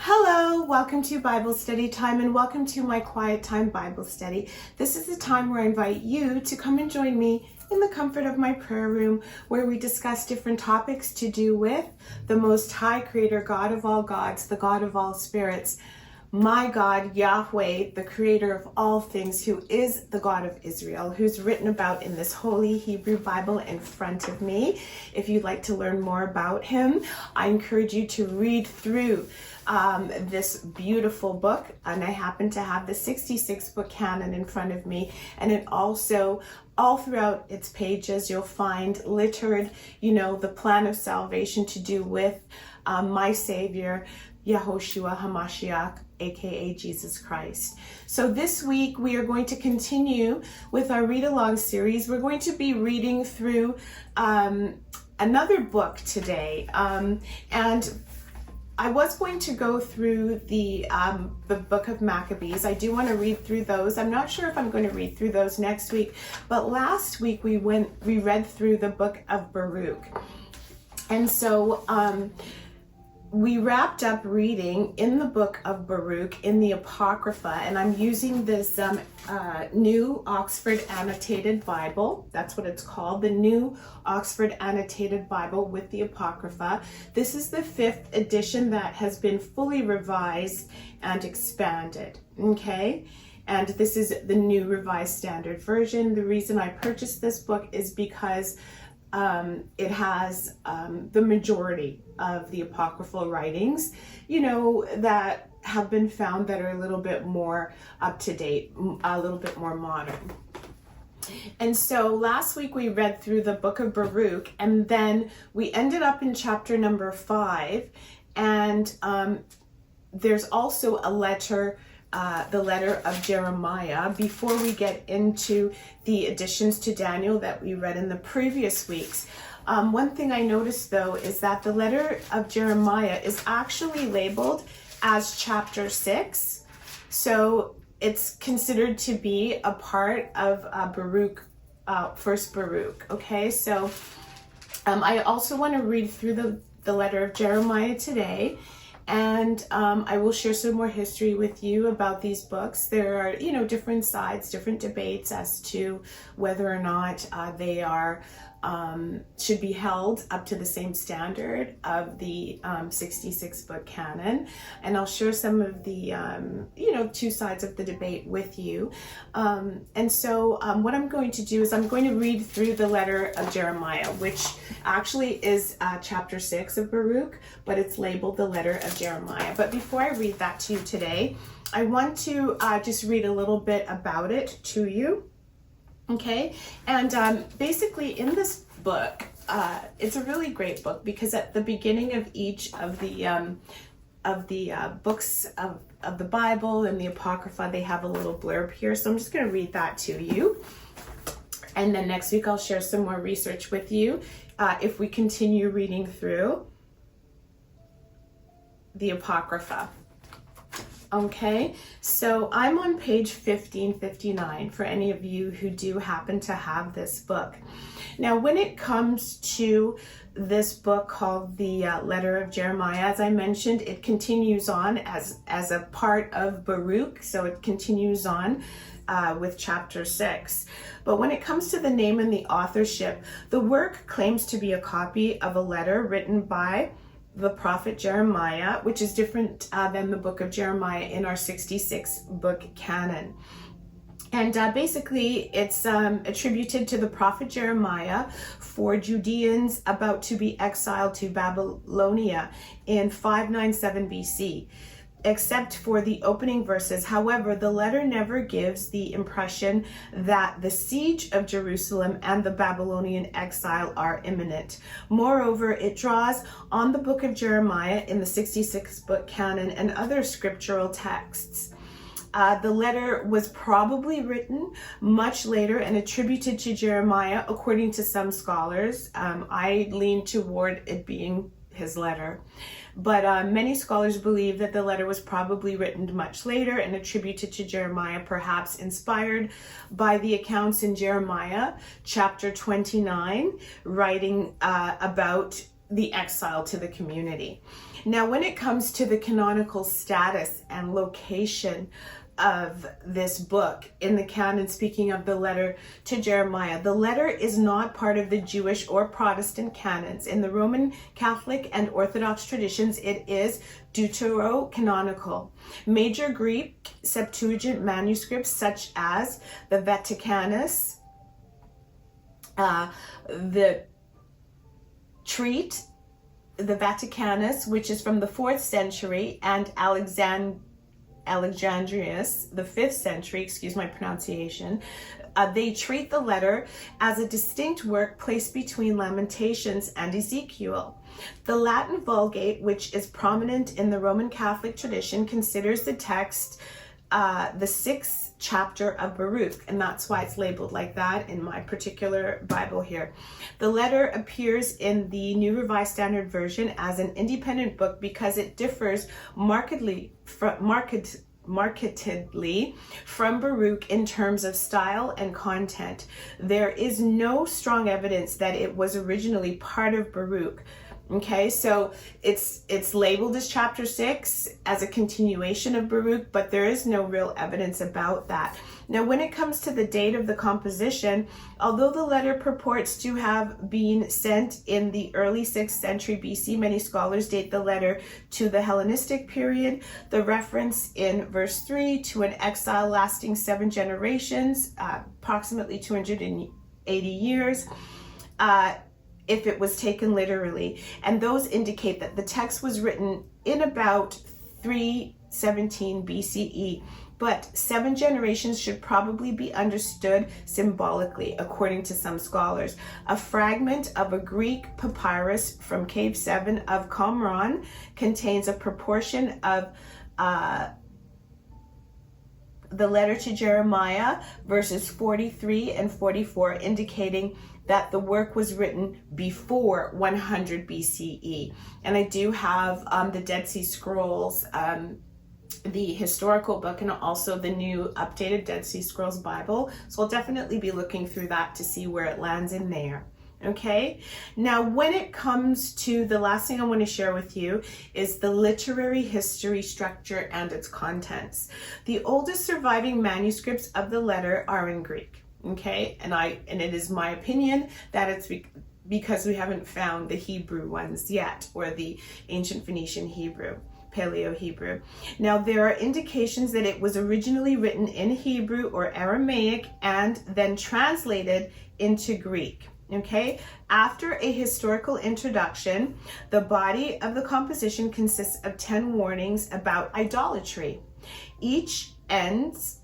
Hello, welcome to Bible Study Time and welcome to my Quiet Time Bible Study. This is the time where I invite you to come and join me in the comfort of my prayer room where we discuss different topics to do with the Most High Creator, God of all gods, the God of all spirits, my God, Yahweh, the creator of all things, who is the God of Israel, who's written about in this holy Hebrew Bible in front of me. If you'd like to learn more about him, I encourage you to read through this beautiful book. And I happen to have the 66 book canon in front of me. And it also, all throughout its pages, you'll find littered, the plan of salvation to do with my Savior, Yahushua HaMashiach, aka Jesus Christ. So this week we are going to continue with our read-along series. We're going to be reading through another book today, and I was going to go through the book of Maccabees. I do want to read through those. I'm not sure if I'm going to read through those next week, but last week we read through the book of Baruch, and so we wrapped up reading in the book of Baruch in the Apocrypha, and I'm using this new Oxford Annotated Bible. That's what it's called, the new Oxford Annotated Bible with the Apocrypha. This is the 5th edition that has been fully revised and expanded, okay? And this is the new Revised Standard Version. The reason I purchased this book is because it has the majority of the apocryphal writings, that have been found that are a little bit more up to date, a little bit more modern. And so last week we read through the book of Baruch, and then we ended up in chapter number 5, and there's also a letter, the letter of Jeremiah, before we get into the additions to Daniel that we read in the previous weeks. One thing I noticed though is that the letter of Jeremiah is actually labeled as chapter 6. So it's considered to be a part of Baruch, first Baruch. Okay, so I also want to read through the letter of Jeremiah today. And I will share some more history with you about these books. There are, different sides, different debates as to whether or not they are should be held up to the same standard of the 66 book canon. And I'll share some of the, two sides of the debate with you. And so what I'm going to do is I'm going to read through the letter of Jeremiah, which actually is chapter 6 of Baruch, but it's labeled the letter of Jeremiah. But before I read that to you today, I want to just read a little bit about it to you. Okay, and basically in this book, it's a really great book because at the beginning of each of the books of the Bible and the Apocrypha, they have a little blurb here. So I'm just going to read that to you. And then next week I'll share some more research with you if we continue reading through the Apocrypha. Okay, so I'm on page 1559 for any of you who do happen to have this book. Now, when it comes to this book called the Letter of Jeremiah, as I mentioned, it continues on as a part of Baruch, so it continues on with chapter 6. But when it comes to the name and the authorship, the work claims to be a copy of a letter written by the prophet Jeremiah, which is different than the book of Jeremiah in our 66 book canon. And basically it's attributed to the prophet Jeremiah for Judeans about to be exiled to Babylonia in 597 BC. Except for the opening verses. However, the letter never gives the impression that the siege of Jerusalem and the Babylonian exile are imminent. Moreover, it draws on the book of Jeremiah in the 66 book canon and other scriptural texts. The letter was probably written much later and attributed to Jeremiah, according to some scholars. I lean toward it being his letter. But many scholars believe that the letter was probably written much later and attributed to Jeremiah, perhaps inspired by the accounts in Jeremiah chapter 29, writing about the exile to the community. Now, when it comes to the canonical status and location of this book in the canon, speaking of the letter to Jeremiah, the letter is not part of the Jewish or Protestant canons. In the Roman Catholic and Orthodox traditions, it is deuterocanonical. Major Greek Septuagint manuscripts such as the Vaticanus, the Vaticanus, which is from the 4th century, and Alexandrius, the 5th century, excuse my pronunciation, they treat the letter as a distinct work placed between Lamentations and Ezekiel. The Latin Vulgate, which is prominent in the Roman Catholic tradition, considers the text the 6th chapter of Baruch, and that's why it's labeled like that in my particular Bible here. The letter appears in the New Revised Standard Version as an independent book because it differs markedly from Baruch in terms of style and content. There is no strong evidence that it was originally part of Baruch. Okay, so it's labeled as chapter 6 as a continuation of Baruch, but there is no real evidence about that. Now, when it comes to the date of the composition, although the letter purports to have been sent in the early 6th century BC, many scholars date the letter to the Hellenistic period. The reference in verse 3 to an exile lasting 7 generations, approximately 280 years, if it was taken literally. And those indicate that the text was written in about 317 BCE. But 7 generations should probably be understood symbolically, according to some scholars. A fragment of a Greek papyrus from Cave 7 of Qumran contains a proportion of the letter to Jeremiah, verses 43 and 44, indicating that the work was written before 100 BCE. And I do have the Dead Sea Scrolls, the historical book, and also the new updated Dead Sea Scrolls Bible. So I'll definitely be looking through that to see where it lands in there. Okay, now when it comes to the last thing I want to share with you is the literary history structure and its contents. The oldest surviving manuscripts of the letter are in Greek. Okay, and it is my opinion that it's because we haven't found the Hebrew ones yet, or the ancient Phoenician Hebrew, Paleo-Hebrew. Now, there are indications that it was originally written in Hebrew or Aramaic and then translated into Greek. Okay, after a historical introduction, the body of the composition consists of 10 warnings about idolatry. Each ends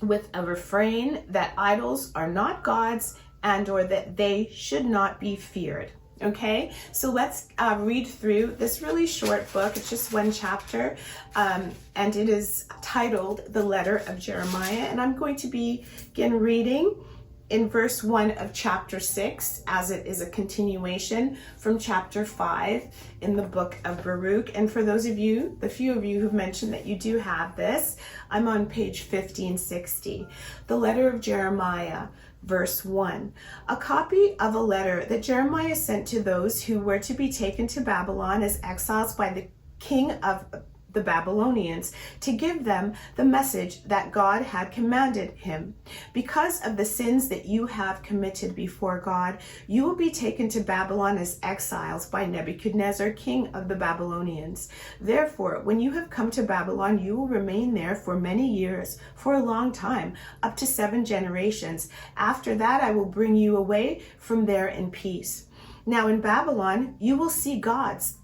with a refrain that idols are not gods and or that they should not be feared. Okay, so let's read through this really short book. It's just one chapter, and it is titled The Letter of Jeremiah, and I'm going to begin reading in verse 1 of chapter 6, as it is a continuation from chapter 5 in the book of Baruch. And for those of you, the few of you who've mentioned that you do have this, I'm on page 1560. The Letter of Jeremiah, verse 1. A copy of a letter that Jeremiah sent to those who were to be taken to Babylon as exiles by the king of the Babylonians, to give them the message that God had commanded him. Because of the sins that you have committed before God, you will be taken to Babylon as exiles by Nebuchadnezzar, king of the Babylonians. Therefore, when you have come to Babylon, you will remain there for many years, for a long time, up to 7 generations. After that, I will bring you away from there in peace. Now in Babylon, you will see gods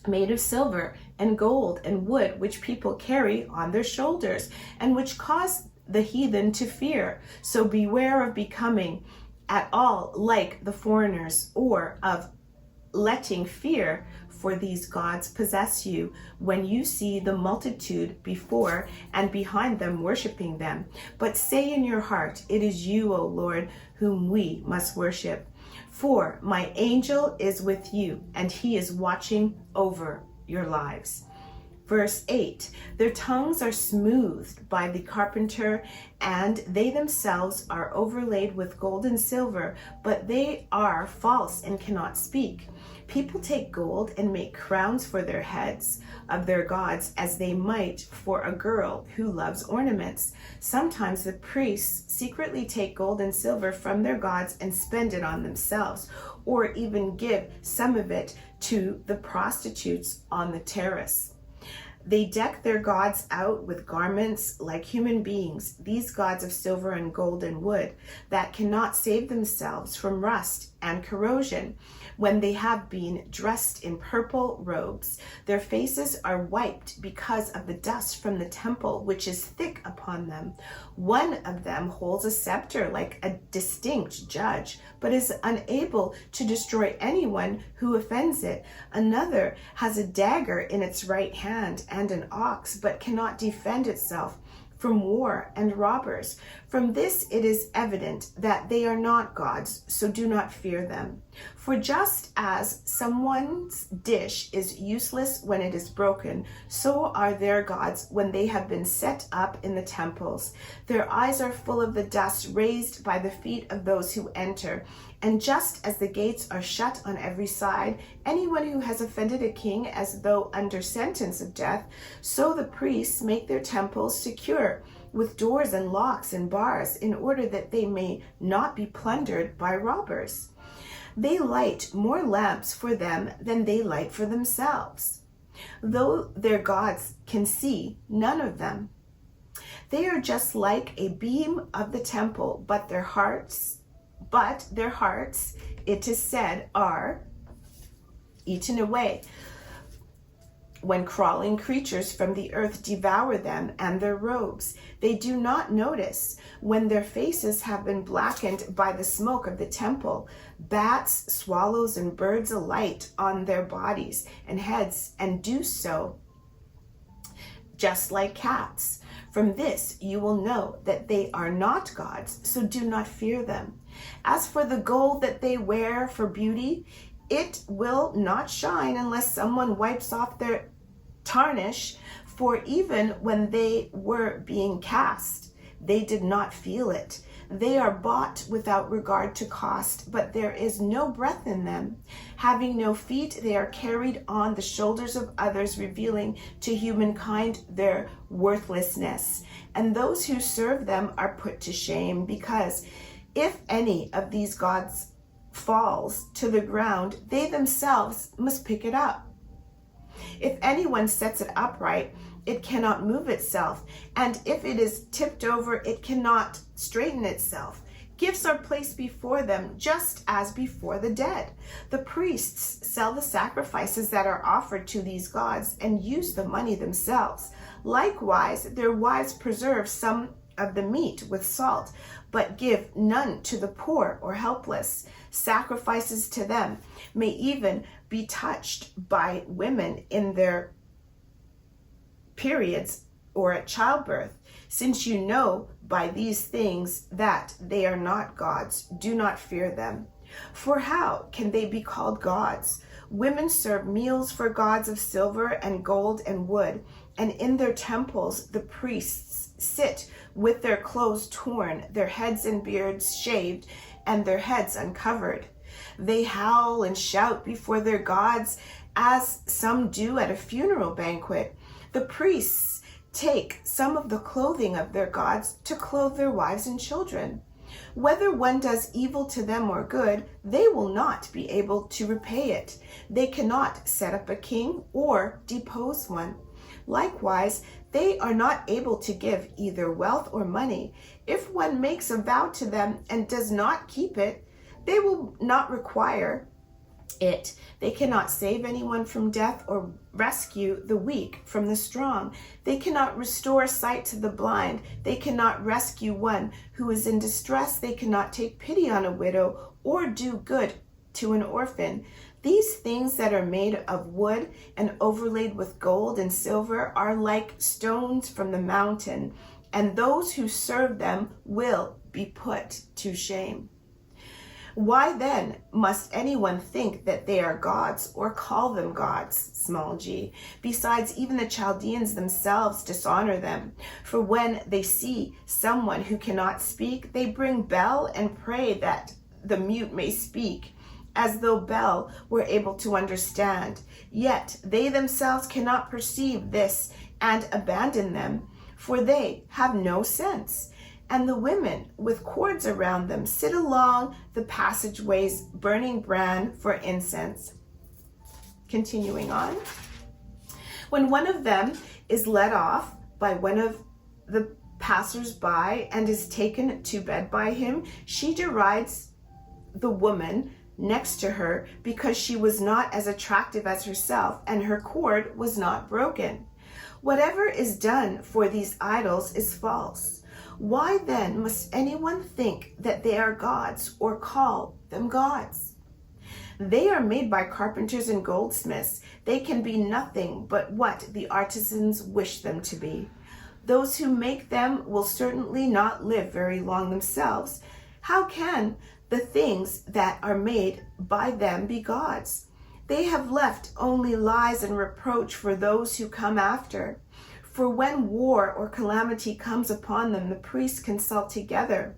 made of silver and gold and wood, which people carry on their shoulders, and which cause the heathen to fear. So beware of becoming at all like the foreigners, or of letting fear for these gods possess you when you see the multitude before and behind them worshiping them. But say in your heart, it is you, O Lord, whom we must worship. For my angel is with you, and he is watching over your lives. Verse 8, their tongues are smoothed by the carpenter, and they themselves are overlaid with gold and silver, but they are false and cannot speak. People take gold and make crowns for their heads of their gods, as they might for a girl who loves ornaments. Sometimes the priests secretly take gold and silver from their gods and spend it on themselves, or even give some of it to the prostitutes on the terrace. They deck their gods out with garments like human beings, these gods of silver and gold and wood that cannot save themselves from rust and corrosion. When they have been dressed in purple robes, their faces are wiped because of the dust from the temple, which is thick upon them. One of them holds a scepter like a distinct judge, but is unable to destroy anyone who offends it. Another has a dagger in its right hand and an ox, but cannot defend itself from war and robbers. From this it is evident that they are not gods, so do not fear them. For just as someone's dish is useless when it is broken, so are their gods when they have been set up in the temples. Their eyes are full of the dust raised by the feet of those who enter. And just as the gates are shut on every side, anyone who has offended a king as though under sentence of death, so the priests make their temples secure with doors and locks and bars, in order that they may not be plundered by robbers. They light more lamps for them than they light for themselves, though their gods can see none of them. They are just like a beam of the temple, but their hearts, it is said, are eaten away when crawling creatures from the earth devour them and their robes. They do not notice when their faces have been blackened by the smoke of the temple. Bats, swallows, and birds alight on their bodies and heads, and do so just like cats. From this you will know that they are not gods, so do not fear them. As for the gold that they wear for beauty, it will not shine unless someone wipes off their tarnish, for even when they were being cast, they did not feel it. They are bought without regard to cost, but there is no breath in them. Having no feet, they are carried on the shoulders of others, revealing to humankind their worthlessness. And those who serve them are put to shame, because if any of these gods falls to the ground, they themselves must pick it up. If anyone sets it upright, it cannot move itself, and if it is tipped over, it cannot straighten itself. Gifts are placed before them, just as before the dead. The priests sell the sacrifices that are offered to these gods and use the money themselves. Likewise, their wives preserve some of the meat with salt, but give none to the poor or helpless. Sacrifices to them may even be touched by women in their periods or at childbirth. Since you know by these things that they are not gods, do not fear them. For how can they be called gods? Women serve meals for gods of silver and gold and wood, and in their temples the priests sit with their clothes torn, their heads and beards shaved, and their heads uncovered. They howl and shout before their gods, as some do at a funeral banquet. The priests take some of the clothing of their gods to clothe their wives and children. Whether one does evil to them or good, they will not be able to repay it. They cannot set up a king or depose one. Likewise, they are not able to give either wealth or money. If one makes a vow to them and does not keep it, they will not require it. They cannot save anyone from death or rescue the weak from the strong. They cannot restore sight to the blind. They cannot rescue one who is in distress. They cannot take pity on a widow or do good to an orphan. These things that are made of wood and overlaid with gold and silver are like stones from the mountain, and those who serve them will be put to shame. Why then must anyone think that they are gods or call them gods, small g? Besides, even the Chaldeans themselves dishonor them. For when they see someone who cannot speak, they bring Bel and pray that the mute may speak, as though Bel were able to understand. Yet they themselves cannot perceive this and abandon them, for they have no sense. And the women with cords around them sit along the passageways, burning bran for incense. Continuing on. When one of them is led off by one of the passers-by and is taken to bed by him, she derides the woman next to her because she was not as attractive as herself and her cord was not broken. Whatever is done for these idols is false. Why then must anyone think that they are gods or call them gods? They are made by carpenters and goldsmiths. They can be nothing but what the artisans wish them to be. Those who make them will certainly not live very long themselves. How can the things that are made by them be gods? They have left only lies and reproach for those who come after. For when war or calamity comes upon them, the priests consult together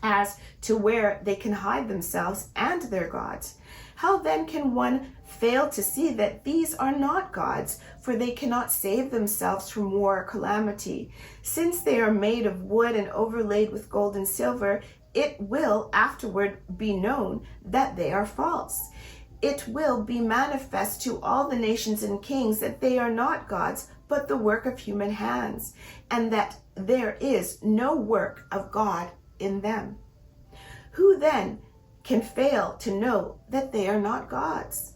as to where they can hide themselves and their gods. How then can one fail to see that these are not gods, for they cannot save themselves from war or calamity? Since they are made of wood and overlaid with gold and silver, it will afterward be known that they are false. It will be manifest to all the nations and kings that they are not gods, but the work of human hands, and that there is no work of God in them. Who then can fail to know that they are not gods?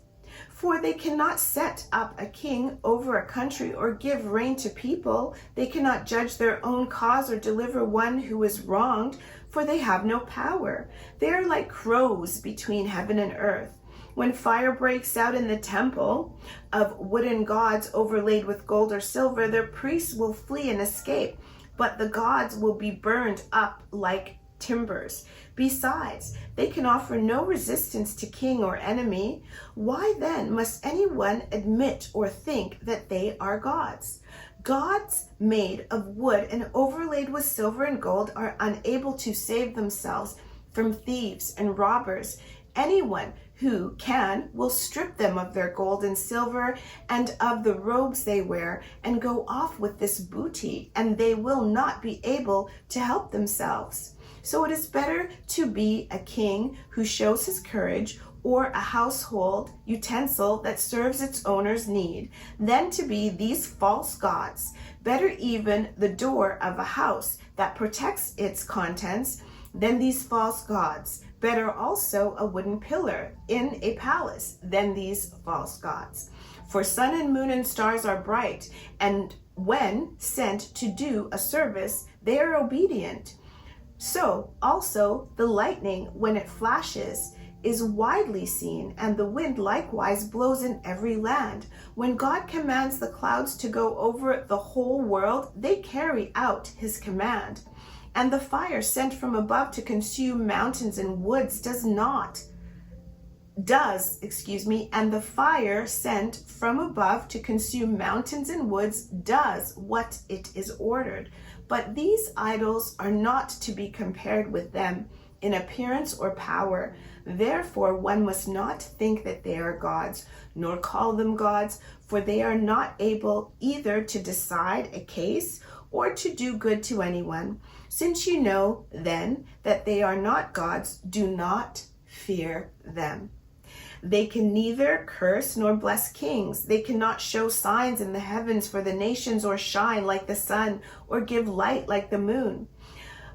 For they cannot set up a king over a country or give reign to people. They cannot judge their own cause or deliver one who is wronged, for they have no power. They are like crows between heaven and earth. When fire breaks out in the temple of wooden gods overlaid with gold or silver, their priests will flee and escape, but the gods will be burned up like timbers. Besides, they can offer no resistance to king or enemy. Why then must anyone admit or think that they are gods? Gods made of wood and overlaid with silver and gold are unable to save themselves from thieves and robbers. Anyone who can will strip them of their gold and silver and of the robes they wear and go off with this booty, and they will not be able to help themselves. So it is better to be a king who shows his courage, or a household utensil that serves its owner's need, than to be these false gods. Better even the door of a house that protects its contents than these false gods. Better also a wooden pillar in a palace than these false gods. For sun and moon and stars are bright, and when sent to do a service, they are obedient. So also the lightning, when it flashes, is widely seen, and the wind likewise blows in every land. When God commands the clouds to go over the whole world, they carry out his command. And the fire sent from above to consume mountains and woods and the fire sent from above to consume mountains and woods does what it is ordered. But these idols are not to be compared with them in appearance or power. Therefore, one must not think that they are gods, nor call them gods, for they are not able either to decide a case or to do good to anyone. Since you know, then, that they are not gods, do not fear them. They can neither curse nor bless kings. They cannot show signs in the heavens for the nations, or shine like the sun, or give light like the moon.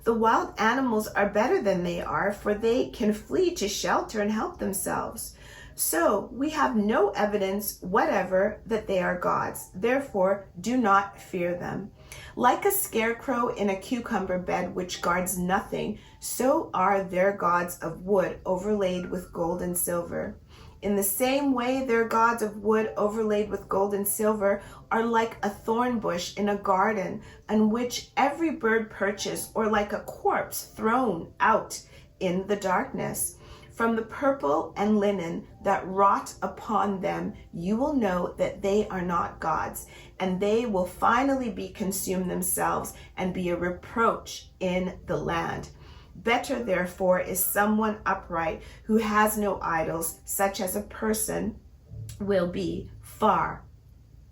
The wild animals are better than they are, for they can flee to shelter and help themselves. So we have no evidence whatever that they are gods. Therefore, do not fear them. Like a scarecrow in a cucumber bed which guards nothing, so are their gods of wood overlaid with gold and silver. In the same way, their gods of wood overlaid with gold and silver are like a thorn bush in a garden on which every bird perches, or like a corpse thrown out in the darkness. From the purple and linen that wrought upon them, you will know that they are not gods, and they will finally be consumed themselves and be a reproach in the land. Better, therefore, is someone upright who has no idols, such as a person will be far.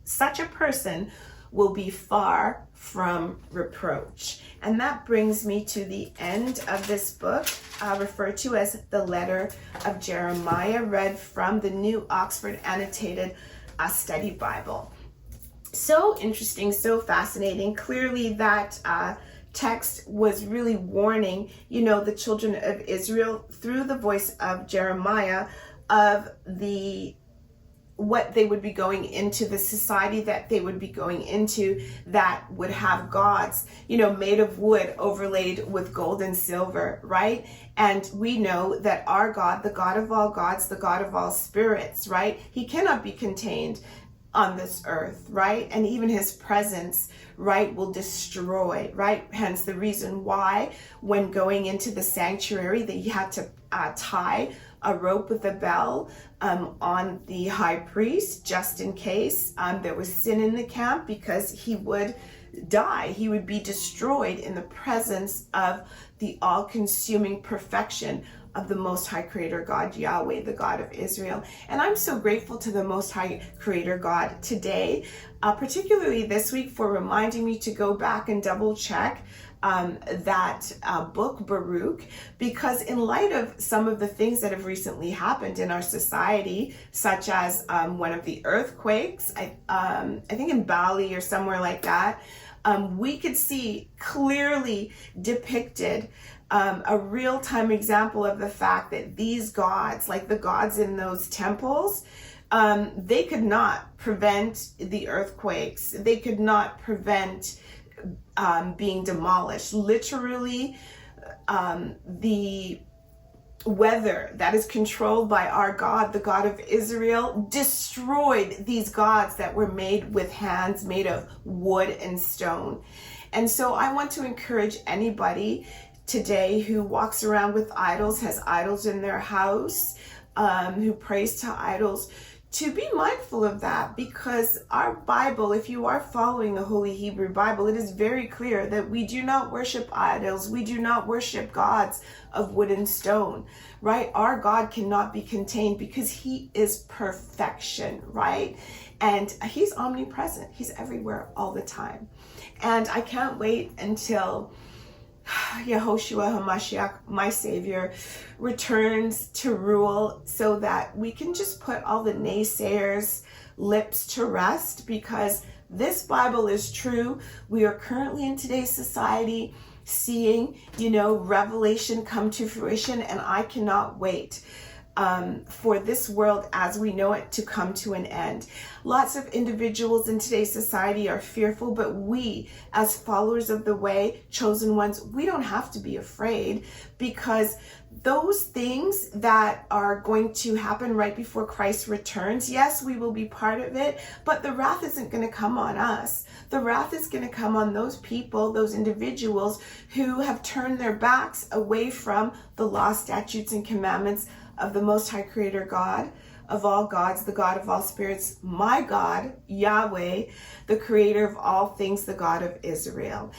Such a person will be far from reproach. And that brings me to the end of this book, referred to as the letter of Jeremiah, read from the New Oxford Annotated Study Bible. So interesting, so fascinating. Clearly that text was really warning, the children of Israel through the voice of Jeremiah of what they would be going into, the society that they would be going into that would have gods, made of wood overlaid with gold and silver, right? And we know that our God, the God of all gods, the God of all spirits, right? He cannot be contained on this earth, right? And even his presence, right, will destroy, right? Hence the reason why when going into the sanctuary that you had to tie a rope with a bell on the high priest, just in case there was sin in the camp, because he would die. He would be destroyed in the presence of the all-consuming perfection of the Most High Creator God, Yahweh, the God of Israel. And I'm so grateful to the Most High Creator God today, particularly this week, for reminding me to go back and double check that book, Baruch, because in light of some of the things that have recently happened in our society, such as one of the earthquakes, I think in Bali or somewhere like that, we could see clearly depicted a real-time example of the fact that these gods, like the gods in those temples, they could not prevent the earthquakes. They could not prevent being demolished. Literally, the weather that is controlled by our God, the God of Israel, destroyed these gods that were made with hands made of wood and stone. And so I want to encourage anybody today who walks around with idols, has idols in their house, who prays to idols, to be mindful of that, because our Bible, if you are following the Holy Hebrew Bible, it is very clear that we do not worship idols. We do not worship gods of wood and stone, right? Our God cannot be contained because he is perfection, right? And he's omnipresent. He's everywhere all the time. And I can't wait until Yehoshua HaMashiach, my Savior, returns to rule so that we can just put all the naysayers' lips to rest, because this Bible is true. We are currently in today's society seeing, revelation come to fruition, and I cannot wait for this world as we know it to come to an end. Lots of individuals in today's society are fearful, but we, as followers of the way, chosen ones, we don't have to be afraid, because those things that are going to happen right before Christ returns, yes, we will be part of it, but the wrath isn't going to come on us. The wrath is going to come on those people, those individuals who have turned their backs away from the law, statutes, and commandments of the Most High Creator God of all gods, the God of all spirits, my God, Yahweh, the creator of all things, the God of Israel.